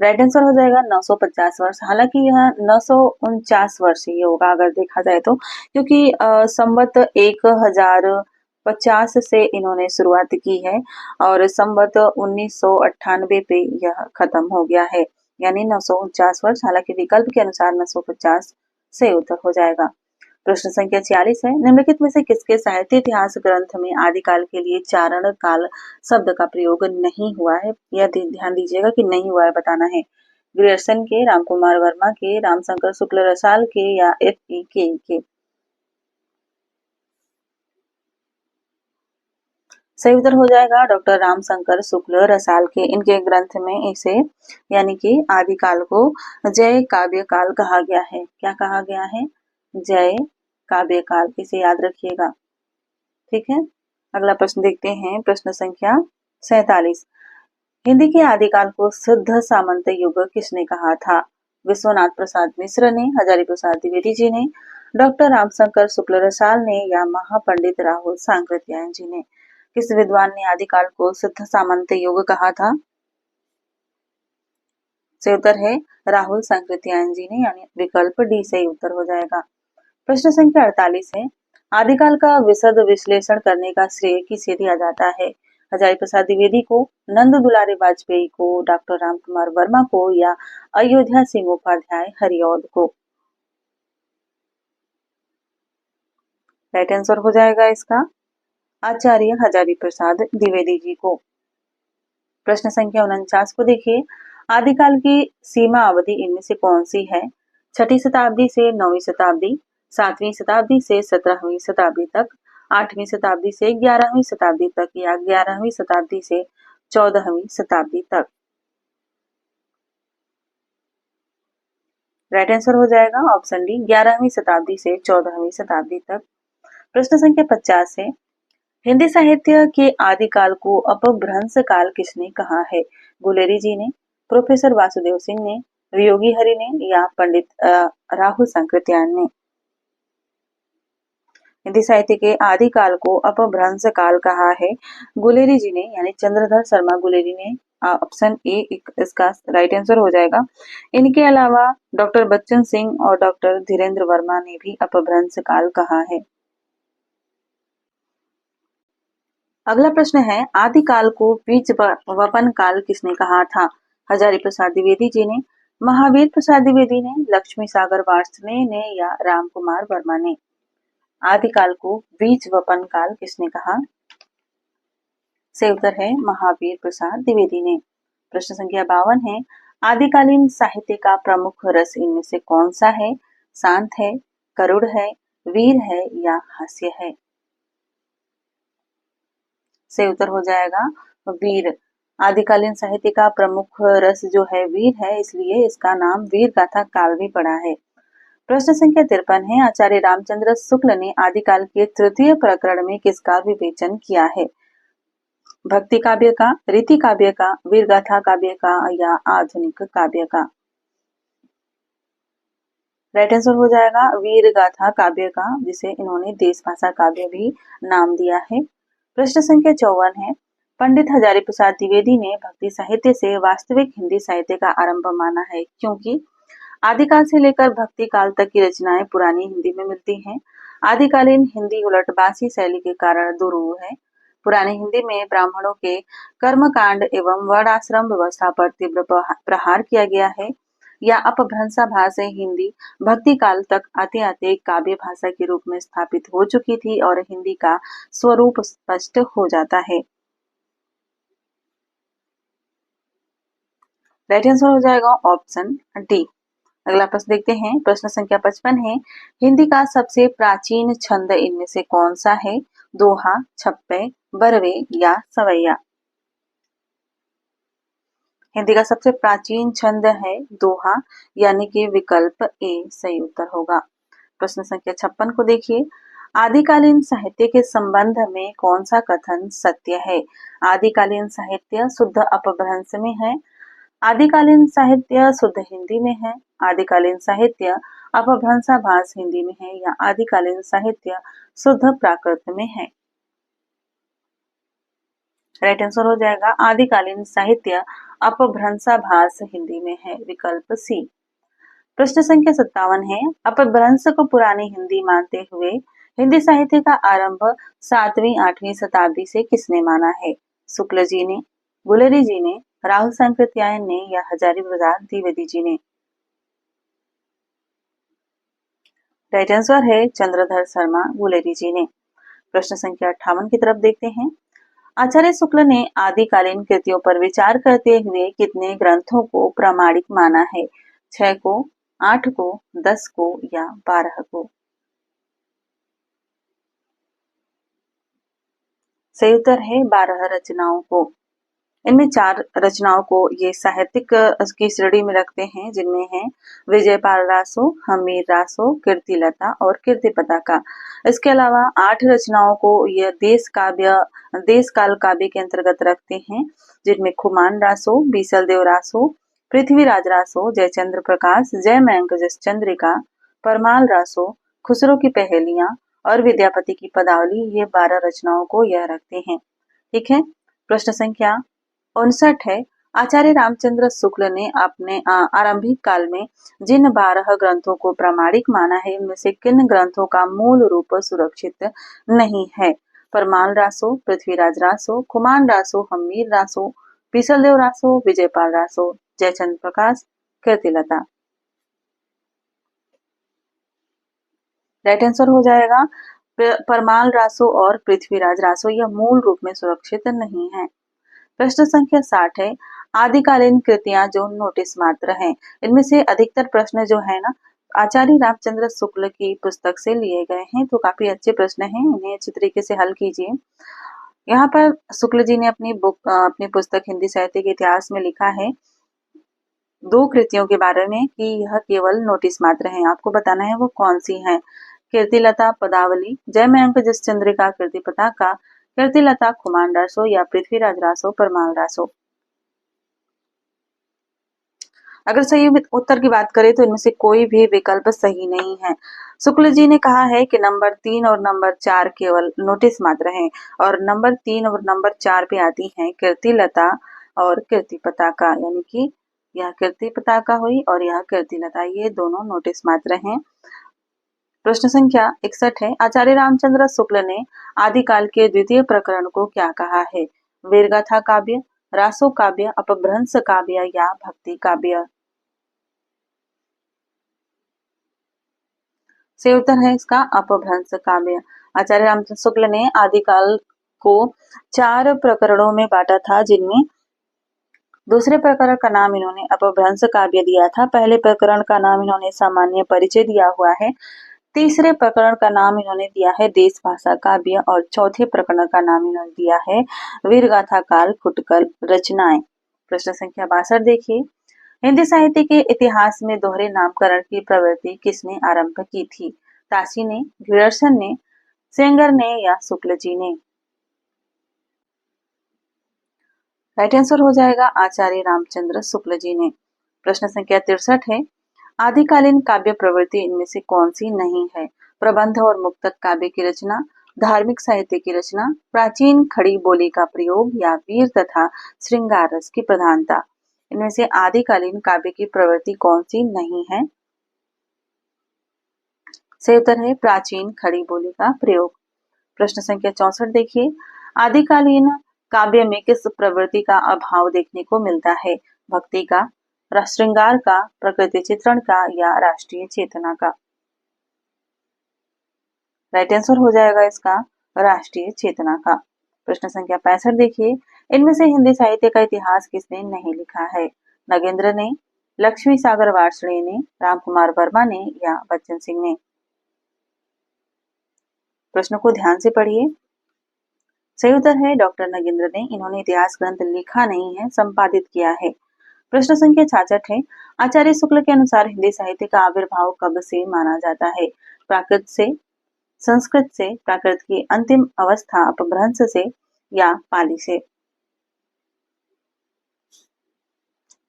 राइट आंसर हो जाएगा 950 वर्ष। हालांकि यह 949 वर्ष ही होगा अगर देखा जाए तो, क्योंकि संवत 1050 से इन्होंने शुरुआत की है और संवत 1998 पे यह खत्म हो गया है, यानी 949 वर्ष। हालांकि विकल्प के अनुसार 950 से उत्तर हो जाएगा। प्रश्न संख्या 46 है। निम्नलिखित में से किसके साहित्य इतिहास ग्रंथ में आदिकाल के लिए चारण काल शब्द का प्रयोग नहीं हुआ है? यह ध्यान दीजिएगा कि नहीं हुआ है बताना है। ग्रियर्सन के, रामकुमार वर्मा के, रामशंकर शुक्ल रसाल के या F.E. के? सही उत्तर हो जाएगा डॉक्टर रामशंकर शुक्ल रसाल के। इनके ग्रंथ में इसे यानी कि आदिकाल को जय काव्य काल कहा गया है। क्या कहा गया है? जय काव्य काल। इसे याद रखिएगा, ठीक है। अगला प्रश्न देखते हैं, प्रश्न संख्या 47। हिंदी के आदिकाल को शुद्ध सामंत युग किसने कहा था? विश्वनाथ प्रसाद मिश्र ने, हजारी प्रसाद द्विवेदी जी ने, डॉक्टर रामशंकर शुक्ल रसाल ने या महापंडित राहुल सांकृत्यायन जी ने? किस विद्वान ने आदिकाल को शुद्ध सामंत युग कहा था? सही उत्तर है राहुल सांकृत्यायन जी ने, यानी विकल्प डी सही उत्तर हो जाएगा। प्रश्न संख्या 48 है। आदिकाल का विशद विश्लेषण करने का श्रेय किसे दिया जाता है? हजारी प्रसाद द्विवेदी को, नंद दुलारे वाजपेयी को, डॉक्टर रामकुमार वर्मा को या अयोध्या सिंह उपाध्याय हरिऔध को? राइट आंसर हो जाएगा इसका आचार्य हजारी प्रसाद द्विवेदी जी को। प्रश्न संख्या 49 को देखिए। आदिकाल की सीमा अवधि इनमें से कौन सी है? 6ठी शताब्दी से 9वीं शताब्दी, 7वीं शताब्दी से 17वीं शताब्दी तक, 8वीं शताब्दी से 11वीं शताब्दी तक या 11वीं शताब्दी से 14वीं शताब्दी तक? राइट आंसर हो जाएगा ऑप्शन डी 11वीं शताब्दी से 14वीं शताब्दी तक। प्रश्न संख्या 50 है। हिंदी साहित्य के आदिकाल को अपभ्रंश काल किसने कहा है? गुलेरी जी ने, प्रोफेसर वासुदेव सिंह ने, वियोगी हरि ने या पंडित राहुल सांकृत्यायन ने? हिंदी साहित्य के आदिकाल को अपभ्रंश काल कहा है गुलेरी जी ने, यानी चंद्रधर शर्मा गुलेरी ने। ऑप्शन ए इसका राइट आंसर हो जाएगा। इनके अलावा डॉक्टर बच्चन सिंह और डॉक्टर धीरेन्द्र वर्मा ने भी अपभ्रंश काल कहा है। अगला प्रश्न है, आदिकाल को बीज वपन काल किसने कहा था? हजारी प्रसाद द्विवेदी जी ने, महावीर प्रसाद द्विवेदी ने, लक्ष्मी सागर वार्ष्णेय ने या राम कुमार वर्मा ने? आदिकाल को बीज वपन काल किसने कहा? से उत्तर है महावीर प्रसाद द्विवेदी ने। प्रश्न संख्या 52 है, आदिकालीन साहित्य का प्रमुख रस इनमें से कौन सा है? शांत है, करुण है, वीर है या हास्य है? से उत्तर हो जाएगा वीर। आदिकालीन साहित्य का प्रमुख रस जो है वीर है, इसलिए इसका नाम वीर गाथा काल भी पड़ा है। प्रश्न संख्या 53 है, आचार्य रामचंद्र शुक्ल ने आदिकाल के तृतीय प्रकरण में किसका विवेचन किया है? भक्ति काव्य का, रीति काव्य का, वीर गाथा काव्य का या आधुनिक काव्य का? राइट आंसर हो जाएगा वीर गाथा काव्य का, जिसे इन्होंने देश भाषा काव्य भी नाम दिया है। प्रश्न संख्या 54 है, पंडित हजारी प्रसाद द्विवेदी ने भक्ति साहित्य से वास्तविक हिंदी साहित्य का आरंभ माना है, क्योंकि आदिकाल से लेकर भक्ति काल तक की रचनाएं पुरानी हिंदी में मिलती हैं। आदिकालीन हिंदी उलटबासी शैली के कारण दुरूह है। पुरानी हिंदी में ब्राह्मणों के कर्मकांड एवं वर्णाश्रम व्यवस्था पर तीव्र प्रहार किया गया है, या अपभ्रंशा भाषा हिंदी भक्ति काल तक आते आते काव्य भाषा के रूप में स्थापित हो चुकी थी और हिंदी का स्वरूप स्पष्ट हो जाता है। राइट आंसर हो जाएगा ऑप्शन डी। अगला प्रश्न देखते हैं, प्रश्न संख्या 55 है, हिंदी का सबसे प्राचीन छंद इनमें से कौन सा है? दोहा, छप्पे, बरवे या सवैया? हिंदी का सबसे प्राचीन छंद है दोहा, यानी कि विकल्प ए सही उत्तर होगा। प्रश्न संख्या 56 को देखिए, आदिकालीन साहित्य के संबंध में कौन सा कथन सत्य है? आदिकालीन साहित्य शुद्ध अपभ्रंश में है, आदिकालीन साहित्य शुद्ध हिंदी में है, आदिकालीन साहित्य अपभ्रंशा भाष हिंदी में है या आदिकालीन साहित्य शुद्ध प्राकृत में है? राइट आंसर हो जाएगा आदिकालीन साहित्य अपभ्रंशा भाष हिंदी में है, विकल्प सी। प्रश्न संख्या 57 है, अपभ्रंश को पुरानी हिंदी मानते हुए हिंदी साहित्य का आरंभ 7वीं-8वीं शताब्दी से किसने माना है? शुक्ल जी ने, गुलेरी जी ने, राहुल सांकृत्यायन ने या हजारी प्रसाद द्विवेदी जी ने? राइट आंसर है चंद्रधर शर्मा गुलेरी जी ने। प्रश्न संख्या 58 की तरफ देखते हैं, आचार्य शुक्ल ने आदिकालीन कृतियों पर विचार करते हुए कितने ग्रंथों को प्रामाणिक माना है? 6 को, 8 को, 10 को या 12 को? सही उत्तर है 12 रचनाओं को। इनमें 4 रचनाओं को ये साहित्यिक की श्रेणी में रखते हैं, जिनमें है विजयपाल रासो, हमीर रासो, कीर्तिलता और कीर्ति पताका। इसके अलावा 8 रचनाओं को यह देश काल काव्य के अंतर्गत रखते हैं, जिनमें खुमान रासो, बीसल देव रासो, पृथ्वीराज रासो, जयचंद्र प्रकाश, जय मयंक जस चंद्रिका, परमाल रासो, खुसरो की पहेलियां और विद्यापति की पदावली, ये 12 रचनाओं को यह रखते हैं। ठीक है। प्रश्न संख्या 59 है, आचार्य रामचंद्र शुक्ल ने अपने आरंभिक काल में जिन 12 ग्रंथों को प्रामाणिक माना है, इनमें से किन ग्रंथों का मूल रूप सुरक्षित नहीं है? परमाल रासो, पृथ्वीराज रासो, खुमान रासो, हमीर रासो, बीसल देव रासो, विजयपाल रासो, जयचंद्र प्रकाश, कीर्तिलता? राइट आंसर हो जाएगा परमाल रासो और पृथ्वीराज रासो, यह मूल रूप में सुरक्षित नहीं है। प्रश्न संख्या 60 है, आदिकालीन कृतियां जो नोटिस मात्र हैं, इनमें से अधिकतर प्रश्न जो है ना आचार्य रामचंद्र शुक्ल की पुस्तक से लिए गए हैं, तो काफी अच्छे प्रश्न हैं, इन्हें अच्छी तरीके से हल कीजिए। यहाँ पर शुक्ल जी ने अपनी पुस्तक हिंदी साहित्य के इतिहास में लिखा है 2 कृतियों के बारे में कि यह केवल नोटिस मात्र हैं, आपको बताना है वो कौन सी हैं। कीर्तिलता पदावली, जय मयंक जस चंद्रिका कीर्ति पताका, कीर्तिलता खुमान रासो या पृथ्वीराज रासो परमाल रासो? अगर सही उत्तर की बात करें तो इनमें से कोई भी विकल्प सही नहीं है। शुक्ल जी ने कहा है कि नंबर 3 और नंबर 4 केवल नोटिस मात्र हैं, और नंबर 3 और नंबर 4 पे आती हैं कीर्तिलता और कीर्ति पताका, यानी कि यह कीर्ति पताका हुई और यह कीर्तिलता, ये दोनों नोटिस मात्र हैं। प्रश्न संख्या 61 है, आचार्य रामचंद्र शुक्ल ने आदिकाल के द्वितीय प्रकरण को क्या कहा है? वीरगाथा काव्य, रासो काव्य, अपभ्रंश काव्य या भक्ति काव्य? सही उत्तर है इसका अपभ्रंश काव्य। आचार्य रामचंद्र शुक्ल ने आदिकाल को 4 प्रकरणों में बांटा था, जिनमें दूसरे प्रकरण का नाम इन्होंने अपभ्रंश काव्य दिया था। पहले प्रकरण का नाम इन्होंने सामान्य परिचय दिया हुआ है। तीसरे प्रकरण का नाम इन्होंने दिया है देश भाषा काव्य और चौथे प्रकरण का नाम इन्होंने दिया है वीरगाथा काल खुटकल रचनाएं। प्रश्न संख्या 62 देखिए, हिंदी साहित्य के इतिहास में दोहरे नामकरण की प्रवृत्ति किसने आरंभ की थी? ताशी ने, ग्रियर्सन ने, सेंगर ने या शुक्ल जी ने? राइट आंसर हो जाएगा आचार्य रामचंद्र शुक्ल जी ने। प्रश्न संख्या 63 है, आदिकालीन काव्य प्रवृत्ति इनमें से कौन सी नहीं है? प्रबंध और मुक्तक काव्य की रचना, धार्मिक साहित्य की रचना, प्राचीन खड़ी बोली का प्रयोग या वीर तथा श्रृंगार रस की प्रधानता। इनमें से आदिकालीन काव्य की प्रवृत्ति कौन सी नहीं है? सही उत्तर है प्राचीन खड़ी बोली का प्रयोग। प्रश्न संख्या 64 देखिए, आदिकालीन काव्य में किस प्रवृत्ति का अभाव देखने को मिलता है? भक्ति का, श्रृंगार का, प्रकृति चित्रण का या राष्ट्रीय चेतना का? राइट आंसर हो जाएगा इसका राष्ट्रीय चेतना का। प्रश्न संख्या 65 देखिए, इनमें से हिंदी साहित्य का इतिहास किसने नहीं लिखा है? नगेंद्र ने, लक्ष्मी सागर वार्ष्णेय ने, रामकुमार वर्मा ने या बच्चन सिंह ने? प्रश्न को ध्यान से पढ़िए। सही उत्तर है डॉक्टर नगेंद्र ने। इन्होंने इतिहास ग्रंथ लिखा नहीं है, संपादित किया है। प्रश्न संख्या 66 है, आचार्य शुक्ल के अनुसार हिंदी साहित्य का आविर्भाव कब से माना जाता है? प्राकृत से, संस्कृत से, प्राकृत की अंतिम अवस्था अपभ्रंश से या पाली से?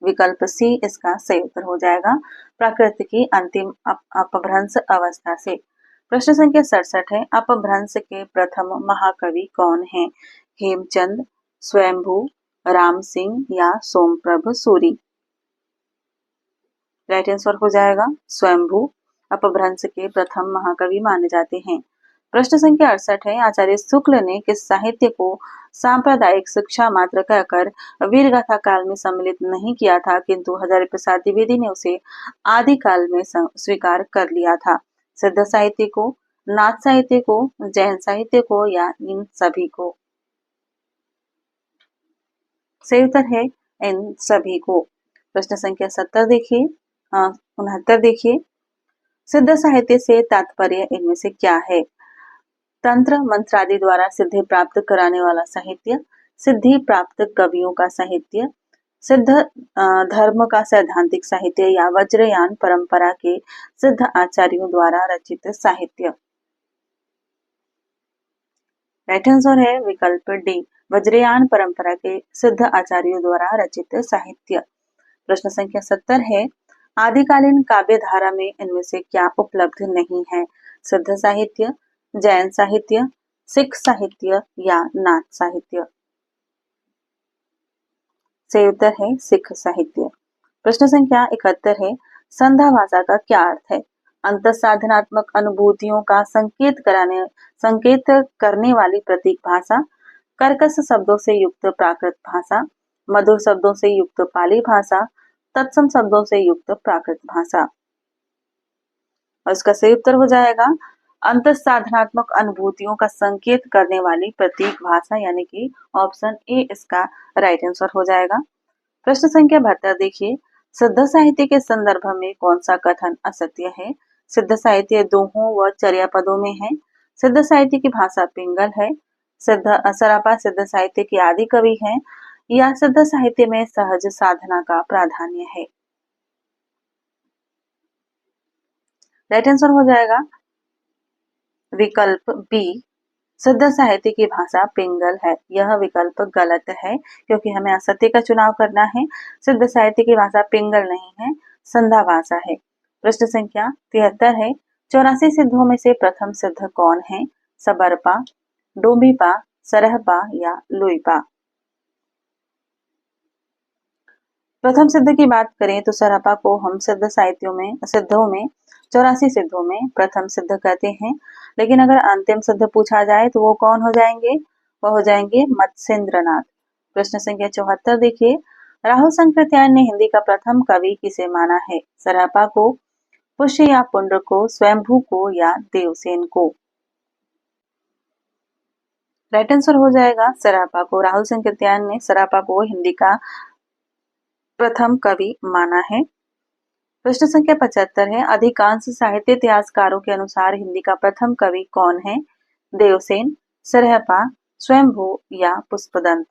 विकल्प सी इसका सही उत्तर हो जाएगा, प्राकृत की अंतिम अपभ्रंश अवस्था से। प्रश्न संख्या 67 है, अपभ्रंश के प्रथम महाकवि कौन है? हेमचंद, स्वयंभू, राम सिंह या सोमप्रभ सूरी? राइट आंसर हो जाएगा स्वयंभू अपभ्रंश के प्रथम महाकवि माने जाते हैं। प्रश्न संख्या 68 है, आचार्य शुक्ल ने किस साहित्य को सांप्रदायिक शिक्षा मात्र कहकर वीरगाथा काल में सम्मिलित नहीं किया था, किंतु हजारी प्रसाद द्विवेदी ने उसे आदिकाल में स्वीकार कर लिया था? सिद्ध साहित्य को, नाथ साहित्य को, जैन साहित्य को या इन सभी को? सही उत्तर है इन सभी को। प्रश्न संख्या 70 देखिए, 69 देखिए, सिद्ध साहित्य से तात्पर्य इनमें से क्या है? तंत्र मंत्र आदि द्वारा सिद्धि प्राप्त कराने वाला साहित्य, सिद्धि प्राप्त कवियों का साहित्य, सिद्ध धर्म का सैद्धांतिक साहित्य या वज्रयान परंपरा के सिद्ध आचार्यों द्वारा रचित साहित्य? राइट आंसर है विकल्प डी, वज्रयान परंपरा के सिद्ध आचार्यों द्वारा रचित साहित्य। प्रश्न संख्या 70 है, आदिकालीन काव्य धारा में इनमें से क्या उपलब्ध नहीं है? सिद्ध साहित्य, जैन साहित्य, सिख साहित्य या नाथ साहित्य? सही उत्तर है सिख साहित्य। प्रश्न संख्या 71 है, संध्या भाषा का क्या अर्थ है? अंतसाधनात्मक अनुभूतियों का संकेत करने वाली प्रतीक भाषा, कर्कश शब्दों से युक्त प्राकृत भाषा, मधुर शब्दों से युक्त पाली भाषा, तत्सम शब्दों से युक्त प्राकृत भाषा? और इसका सही उत्तर हो जाएगा अंतसाधनात्मक अनुभूतियों का संकेत करने वाली प्रतीक भाषा, यानी कि ऑप्शन ए इसका राइट आंसर हो जाएगा। प्रश्न संख्या 72 देखिए, सिद्ध साहित्य के संदर्भ में कौन सा कथन असत्य है? सिद्ध साहित्य दोहों व चर्या पदों में है, सिद्ध साहित्य की भाषा पिंगल है, सरापा सिद्ध साहित्य के आदि कवि है या सिद्ध साहित्य में सहज साधना का प्राधान्य है? राइट आंसर हो जाएगा विकल्प बी, सिद्ध साहित्य की भाषा पिंगल है। यह विकल्प गलत है, क्योंकि हमें असत्य का चुनाव करना है। सिद्ध साहित्य की भाषा पिंगल नहीं है, संध्या भाषा है। प्रश्न संख्या 73 है, 84 सिद्धों में से प्रथम सिद्ध कौन है? सबरपा, डोंबिपा, सरहपा या लुइपा? प्रथम सिद्ध की बात करें तो सरहपा को हम सिद्धों में 84 सिद्धों में प्रथम सिद्ध कहते हैं। लेकिन अगर अंतिम सिद्ध पूछा जाए तो वो कौन हो जाएंगे? वह हो जाएंगे मत्स्येंद्रनाथ। प्रश्न संख्या 74 देखिए, राहुल शंकरत्यायन ने हिंदी का प्रथम कवि किसे माना है? सरहपा को, पुष्य या पुंड्र को, स्वयंभू को या देवसेन को। राइट आंसर हो जाएगा सरापा को। राहुल संकृत्यायन ने सरापा को हिंदी का प्रथम कवि माना है। प्रश्न संख्या 75 है, अधिकांश साहित्य इतिहासकारों के अनुसार हिंदी का प्रथम कवि कौन है? देवसेन, सरहपा, स्वयंभू या पुष्पदंत।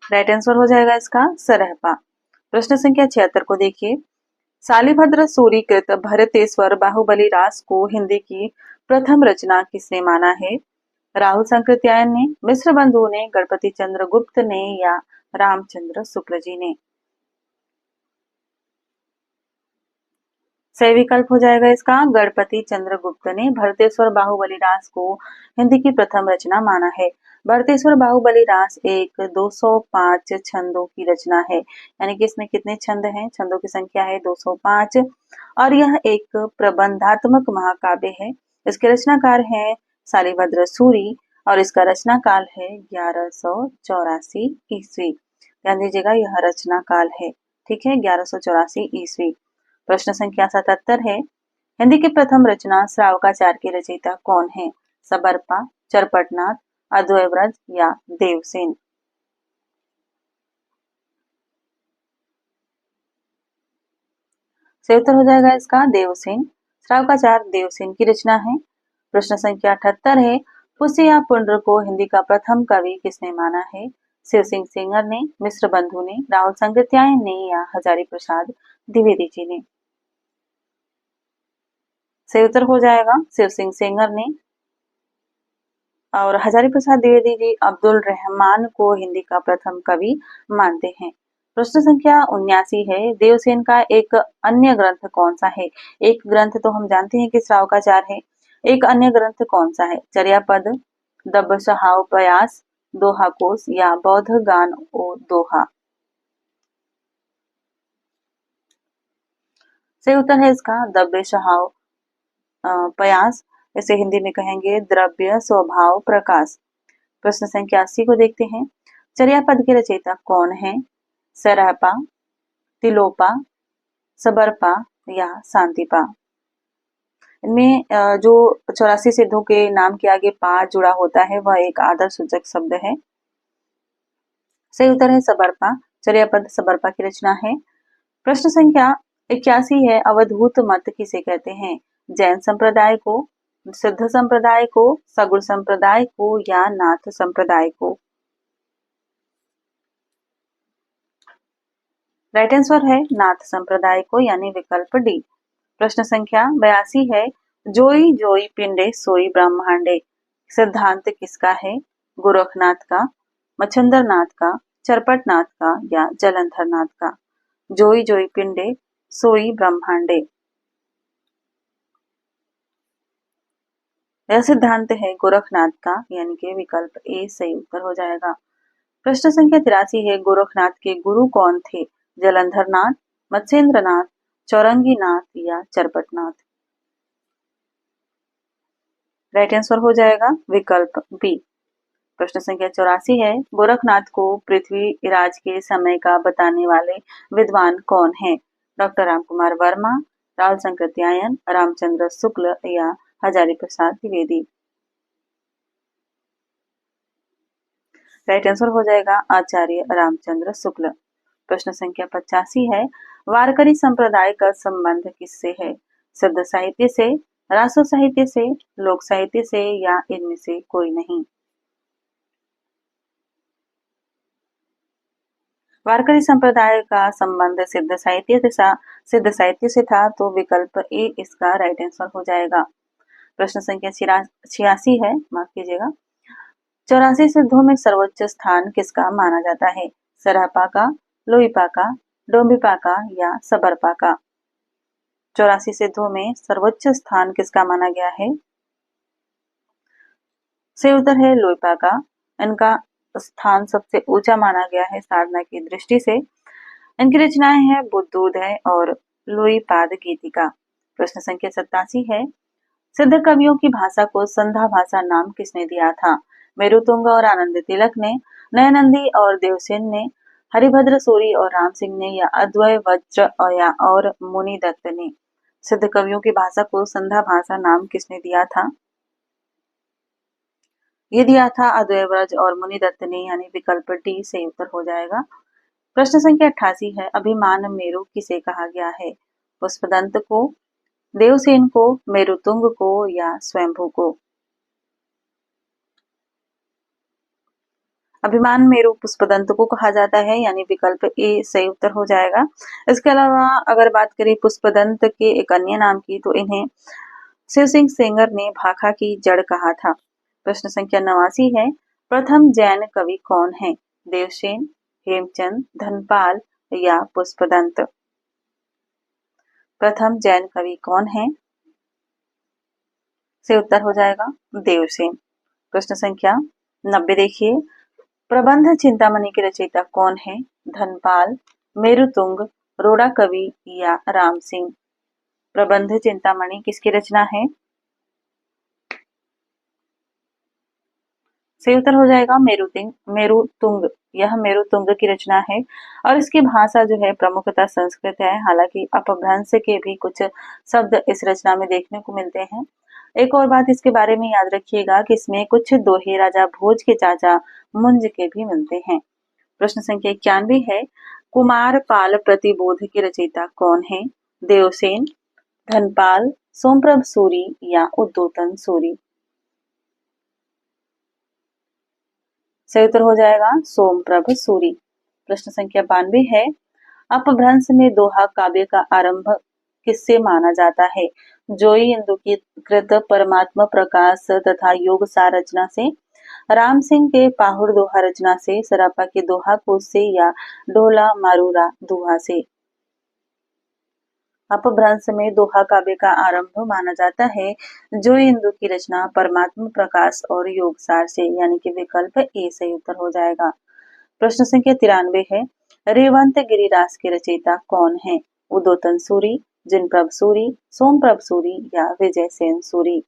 राइट आंसर हो जाएगा इसका सरहपा। प्रश्न संख्या 76 को देखिए, शालिभद्र सूरीकृत भरतेश्वर बाहुबली रास को हिंदी की प्रथम रचना किसने माना है? राहुल संकृत्यायन ने, मिश्र बंधु ने, गणपति चंद्र गुप्त ने या रामचंद्र शुक्ल जी ने। सही विकल्प हो जाएगा इसका गणपति चंद्रगुप्त ने भरतेश्वर बाहुबली रास को हिंदी की प्रथम रचना माना है। भरतेश्वर बाहुबली रास एक 205 छंदों की रचना है, यानी कि इसमें कितने छंद हैं? छंदों की संख्या है 205 और यह एक प्रबंधात्मक महाकाव्य है। इसके रचनाकार हैं शालिभद्र सूरी और इसका रचना काल है 1184 ईस्वी। ध्यान दीजिएगा यह रचना काल है, ठीक है, 1184 ईस्वी। प्रश्न संख्या 77 है, हिंदी की प्रथम रचना श्रावकाचार्य के रचयिता कौन है? सबरपा, चरपटनाथ, अद्वैव्रत या देवसेन। सही उत्तर हो जाएगा इसका देवसेन। श्रावकाचार्य देवसेन की रचना है। प्रश्न संख्या 78 है, पुष्य या पुंड्र को हिंदी का प्रथम कवि किसने माना है? शिव सिंह सेंगर ने, मिश्र बंधु ने, राहुल संकृत्यायन ने या हजारी प्रसाद द्विवेदी जी ने। सही उत्तर हो जाएगा शिव सिंह सेंगर ने। और हजारी प्रसाद द्विवेदी जी अब्दुल रहमान को हिंदी का प्रथम कवि मानते हैं। प्रश्न संख्या 79 है, देवसेन का एक अन्य ग्रंथ कौन सा है? एक ग्रंथ तो हम जानते हैं कि श्रावकाचार्य है, एक अन्य ग्रंथ कौन सा है? चर्यापद, दब्बसहाव प्रयास, दोहा कोश या बौद्ध गान ओ दोहा। सही उत्तर है इसका दब्बसहाव प्रयास, इसे हिंदी में कहेंगे द्रव्य स्वभाव प्रकाश। प्रश्न संख्या 80 को देखते हैं, चर्यापद के रचयिता कौन है? सरहपा, तिलोपा, सबरपा या शांतिपा। इनमें जो 84 सिद्धों के नाम के आगे पा जुड़ा होता है वह एक आदर सूचक शब्द है। सही उत्तर है सबरपा। चर्यापद सबरपा की रचना है। प्रश्न संख्या 81 है, अवधूत मत किसे कहते हैं? जैन संप्रदाय को, सिद्ध संप्रदाय को, सगुण संप्रदाय को या नाथ संप्रदाय को। राइट आंसर है नाथ संप्रदाय को, यानी विकल्प डी। प्रश्न संख्या 82 है, जोई जोई पिंडे सोई ब्रह्मांडे सिद्धांत किसका है? गोरखनाथ का, मच्छंद्रनाथ का, चरपटनाथ का या जलंधरनाथ का। जोई जोई पिंडे सोई ब्रह्मांडे, यह सिद्धांत है गोरखनाथ का, यानी कि विकल्प ए सही उत्तर हो जाएगा। प्रश्न संख्या 83 है, गोरखनाथ के गुरु कौन थे? जलंधरनाथ, मत्स्येंद्रनाथ, चौरंगीनाथ या चरपटनाथ। राइट आंसर हो जाएगा विकल्प बी। प्रश्न संख्या 84 है, गोरखनाथ को पृथ्वीराज के समय का बताने वाले विद्वान कौन है? डॉक्टर रामकुमार वर्मा, राहुल संकृत्यायन, रामचंद्र शुक्ल या हजारी प्रसाद द्विवेदी। राइट आंसर हो जाएगा आचार्य रामचंद्र शुक्ल। प्रश्न संख्या 85 है, वारकरी संप्रदाय का संबंध किससे है? सिद्ध साहित्य से, रासो साहित्य से, लोक साहित्य से या इनमें से कोई नहीं। वारकरी संप्रदाय का संबंध सिद्ध साहित्य से था, तो विकल्प ए इसका राइट आंसर हो जाएगा। प्रश्न संख्या 86 है, माफ कीजिएगा, 84 सिद्धों में सर्वोच्च स्थान किसका माना जाता है? सरहपा का, लोईपा का, डोंबिपा का या सबरपा का। 84 सिद्धों में सर्वोच्च स्थान किसका माना गया है? सही उत्तर है लोईपा का। इनका स्थान सबसे ऊंचा माना गया है साधना की दृष्टि से। इनकी रचनाएं हैं बुद्धोदय और लोईपाद गीतिका। प्रश्न संख्या 87 है, सिद्ध कवियों की भाषा को संधा भाषा नाम किसने दिया था? मेरुतुंग और आनंद तिलक ने, नयनंदी और देवसेन ने, हरिभद्र सूरी और राम सिंह ने या अद्वय वज्र और मुनि दत्त ने। सिद्ध कवियों की भाषा को संध्या भाषा नाम किसने दिया था? ये दिया था अद्वय व्रज और मुनि दत्त ने, यानी विकल्प डी से उत्तर हो जाएगा। प्रश्न संख्या 88 है, अभिमान मेरु किसे कहा गया है? पुष्पदंत को, देवसेन को, मेरुतुंग को या स्वयंभू को? अभिमान मेरु पुष्पदंत को कहा जाता है, यानी विकल्प ए सही उत्तर हो जाएगा। इसके अलावा अगर बात करें पुष्पदंत के एक अन्य नाम की, तो इन्हें शिव सिंह सेंगर ने भाखा की जड़ कहा था। प्रश्न संख्या 89 है, प्रथम जैन कवि कौन है? देवसेन, हेमचंद, धनपाल या पुष्पदंत? प्रथम जैन कवि कौन है? से उत्तर हो जाएगा देवसेन। प्रश्न संख्या 90 देखिए, प्रबंध चिंतामणि के रचयिता कौन है? धनपाल, मेरुतुंग, रोड़ा कवि या राम सिंह? प्रबंध चिंतामणि किसकी रचना है? सही उत्तर हो जाएगा मेरुतुंग। यह मेरुतुंग की रचना है और इसकी भाषा जो है प्रमुखतः संस्कृत है। हालांकि अपभ्रंश के भी कुछ शब्द इस रचना में देखने को मिलते हैं। एक और बात इसके बारे में याद रखिएगा कि इसमें कुछ दोहे राजा भोज के चाचा मुंज के भी मिलते हैं। प्रश्न संख्या 91 है, कुमार पाल प्रतिबोध के रचयिता कौन है? देवसेन, धनपाल, सोमप्रभ सूरी या उद्योतन सूरी? सही उत्तर हो जाएगा सोमप्रभ सूरी। प्रश्न संख्या 92 है, अपभ्रंश में दोहा काव्य का आरंभ किससे माना जाता है? जोई इंदु की कृत परमात्मा प्रकाश तथा योग सार रचना से, राम सिंह के पाहुड़ दोहा रचना से, सरापा के दोहा कोश से या ढोला मारूरा दोहा से? अपभ्रंश में दोहा काव्य का आरंभ माना जाता है जो इंदु की रचना परमात्मा प्रकाश और योगसार से, यानी कि विकल्प ए सही उत्तर हो जाएगा। प्रश्न संख्या 93 है, रेवंत गिरिरास के रचयिता कौन है? उदोतन सूरी, जिनप्रभ सूरी, सोमप्रभ सूरी या विजय सेन सूरी?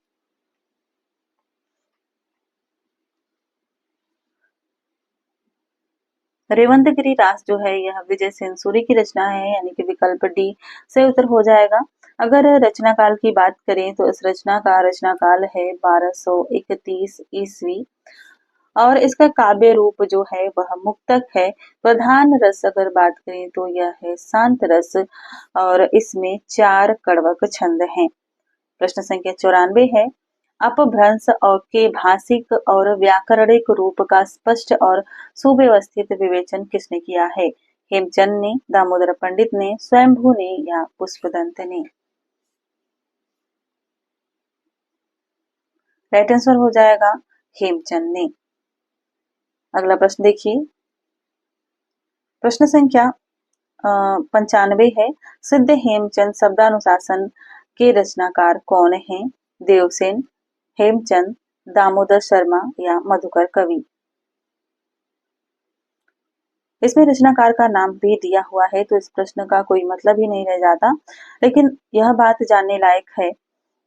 रेवंत गिरिरास जो है यह विजय सेन सूरी की रचना है, यानी कि विकल्प डी से उत्तर हो जाएगा। अगर रचना काल की बात करें तो इस रचना का रचना काल है 1231 ईस्वी और इसका काव्य रूप जो है वह मुक्तक है। प्रधान रस अगर बात करें तो यह है शांत रस और इसमें 4 कड़वक छंद हैं। प्रश्न संख्या 94 है, अपभ्रंश और के भाषिक और व्याकरणिक रूप का स्पष्ट और सुव्यवस्थित विवेचन किसने किया है? हेमचंद ने, दामोदर पंडित ने, स्वयंभू ने या पुष्पदंत ने? राइट आंसर हो जाएगा हेमचंद ने। अगला प्रश्न देखिए, प्रश्न संख्या 95 है, सिद्ध हेमचंद शब्दानुशासन के रचनाकार कौन है? देवसेन, हेमचंद, दामोदर शर्मा या मधुकर कवि? इसमें रचनाकार का नाम भी दिया हुआ है तो इस प्रश्न का कोई मतलब ही नहीं रह जाता, लेकिन यह बात जानने लायक है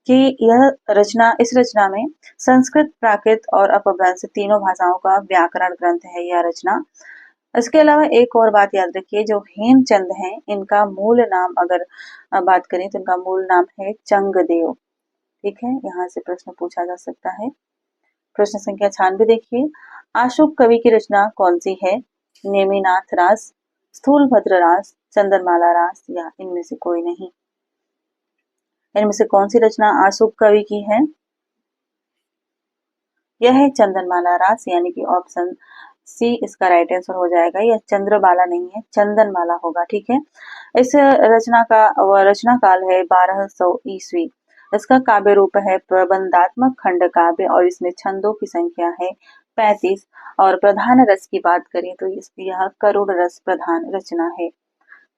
कि इस रचना में संस्कृत, प्राकृत और अपभ्रंश तीनों भाषाओं का व्याकरण ग्रंथ है यह रचना। इसके अलावा एक और बात याद रखिए, जो हेमचंद हैं इनका मूल नाम अगर बात करें तो इनका मूल नाम है चंगदेव। ठीक है, यहाँ से प्रश्न पूछा जा सकता है। प्रश्न संख्या 96 देखिए, आशुक कवि की रचना कौन सी है? नेमिनाथ रास, स्थूलभद्र रास, चंद्रमाला रास या इनमें से कोई नहीं? इनमें से कौन सी रचना आशुक कवि की है? यह है चंदनमाला रास, यानी कि ऑप्शन सी इसका राइट आंसर हो जाएगा। यह चंद्रबाला नहीं है, चंदनमाला होगा। ठीक है, इस रचना काल है 1200 ईस्वी। इसका काव्य रूप है प्रबंधात्मक खंड काव्य और इसमें छंदों की संख्या है 35 और प्रधान रस की बात करें तो यह करुण रस प्रधान रचना है।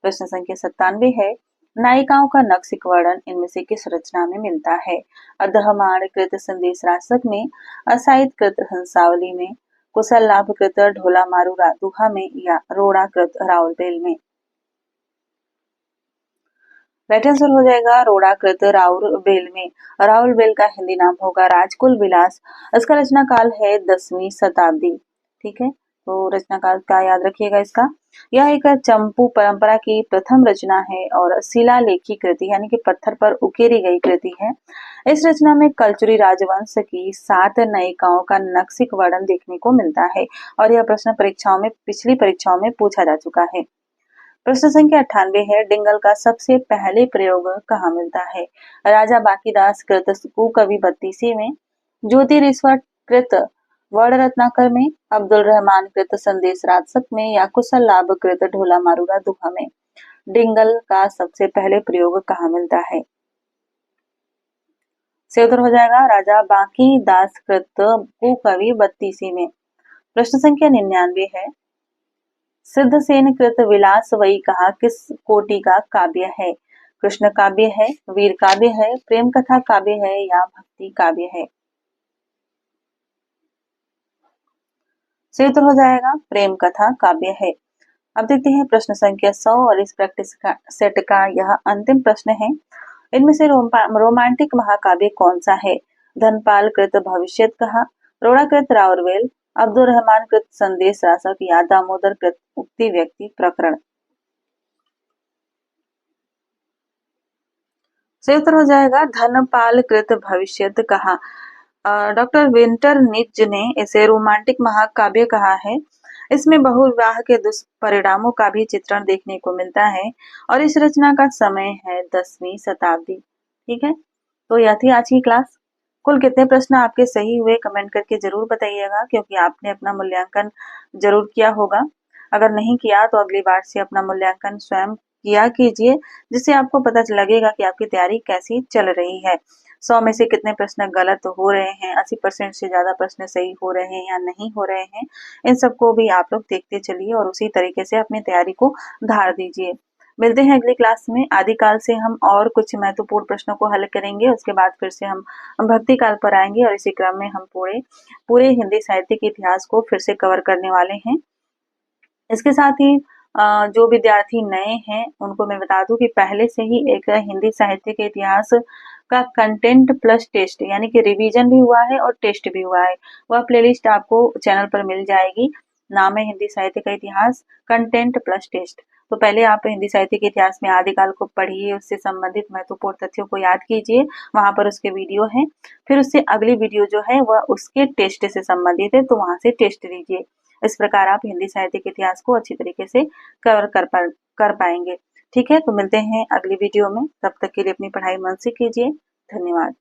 प्रश्न संख्या 97 है, नायिकाओं का नक्सिक वर्णन इनमें से किस रचना में मिलता है? अधहमाण कृत संदेश रासक में, असाहित कृत हंसावली में, कुशल लाभ कृत ढोला मारूरा दुहा में या रोड़ा कृत राउरबेल में? राइट आंसर हो जाएगा रोड़ा कृत राउरबेल में। राउरबेल का हिंदी नाम होगा राजकुल विलास। इसका रचना काल है 10वीं शताब्दी। ठीक है, तो रचनाकार का याद रखिएगा इसका। यह एक चंपू परंपरा की प्रथम रचना है और शिलालेखी कृति यानी कि पत्थर पर उकेरी गई कृति है। इस रचना में कलचुरी राजवंश की 7 नायिकाओं का नक्शिक वर्णन देखने को मिलता है और यह प्रश्न पिछली परीक्षाओं में पूछा जा चुका है। प्रश्न संख्या 98 है, डिंगल का सबसे पहले प्रयोग कहाँ मिलता है? राजा बाकीदास कृत कवि 32 में, ज्योतिरीश्वर कृत वर्ण रत्नाकर में, अब्दुल रहमान कृत संदेश राजसक में या कुशल लाभ कृत ढोला मारूरा दुहा में। डिंगल का सबसे पहले प्रयोग कहाँ मिलता है? से उत्तर हो जाएगा राजा बाकीदास कृत कवि 32 में। प्रश्न संख्या 99 है, सिद्धसेन कृत विलासवई कहा किस कोटि का काव्य है? कृष्ण काव्य है, वीर काव्य है, प्रेम कथा काव्य है या भक्ति काव्य है? सही उत्तर हो जाएगा प्रेम कथा काव्य है। अब देखते हैं प्रश्न संख्या 100 और इस प्रैक्टिस सेट का यह अंतिम प्रश्न है। इनमें से रोमांटिक महाकाव्य कौन सा है? धनपाल कृत भविष्यत कहा, रोड़ा कृत राउरवेल, अब्दुल रहमान कृत संदेश रासक या दामोदर कृत उक्ति व्यक्ति प्रकरण। सही उत्तर हो जाएगा धनपाल कृत भविष्यत कहा। डॉक्टर विंटर निज ने इसे रोमांटिक महाकाव्य कहा है। इसमें बहुविवाह के दुष्परिणामों का भी चित्रण देखने को मिलता है और इस रचना का समय है 10वीं शताब्दी। ठीक है, तो यह थी आज की क्लास। कुल कितने प्रश्न आपके सही हुए कमेंट करके जरूर बताइएगा, क्योंकि आपने अपना मूल्यांकन जरूर किया होगा। अगर नहीं किया तो अगली बार से अपना मूल्यांकन स्वयं किया कीजिए, जिससे आपको पता लगेगा कि आपकी तैयारी कैसी चल रही है। 100 में से कितने प्रश्न गलत हो रहे हैं, 80% से ज्यादा प्रश्न सही हो रहे हैं या नहीं हो रहे हैं, इन सबको भी आप लोग देखते चलिए और उसी तरीके से अपनी तैयारी को धार दीजिए। मिलते हैं अगली क्लास में। आदिकाल से हम और कुछ महत्वपूर्ण प्रश्नों को हल करेंगे, उसके बाद फिर से हम भक्ति काल पर आएंगे और इसी क्रम में हम पूरे हिंदी साहित्य के इतिहास को फिर से कवर करने वाले हैं। इसके साथ ही जो विद्यार्थी नए हैं उनको मैं बता दूं कि पहले से ही एक हिंदी साहित्य के इतिहास का कंटेंट प्लस टेस्ट यानी कि रिवीजन भी हुआ है और टेस्ट भी हुआ है। वह प्लेलिस्ट आपको चैनल पर मिल जाएगी। नाम है हिंदी साहित्य का इतिहास कंटेंट प्लस टेस्ट। तो पहले आप हिंदी साहित्य के इतिहास में आदिकाल को पढ़िए, उससे संबंधित महत्वपूर्ण तथ्यों को याद कीजिए, वहां पर उसके वीडियो है। फिर उससे अगली वीडियो जो है वह उसके टेस्ट से संबंधित है, तो वहां से टेस्ट लीजिए। इस प्रकार आप हिंदी साहित्य के इतिहास को अच्छी तरीके से कवर कर पाएंगे। ठीक है, तो मिलते हैं अगली वीडियो में। तब तक के लिए अपनी पढ़ाई मन से कीजिए। धन्यवाद।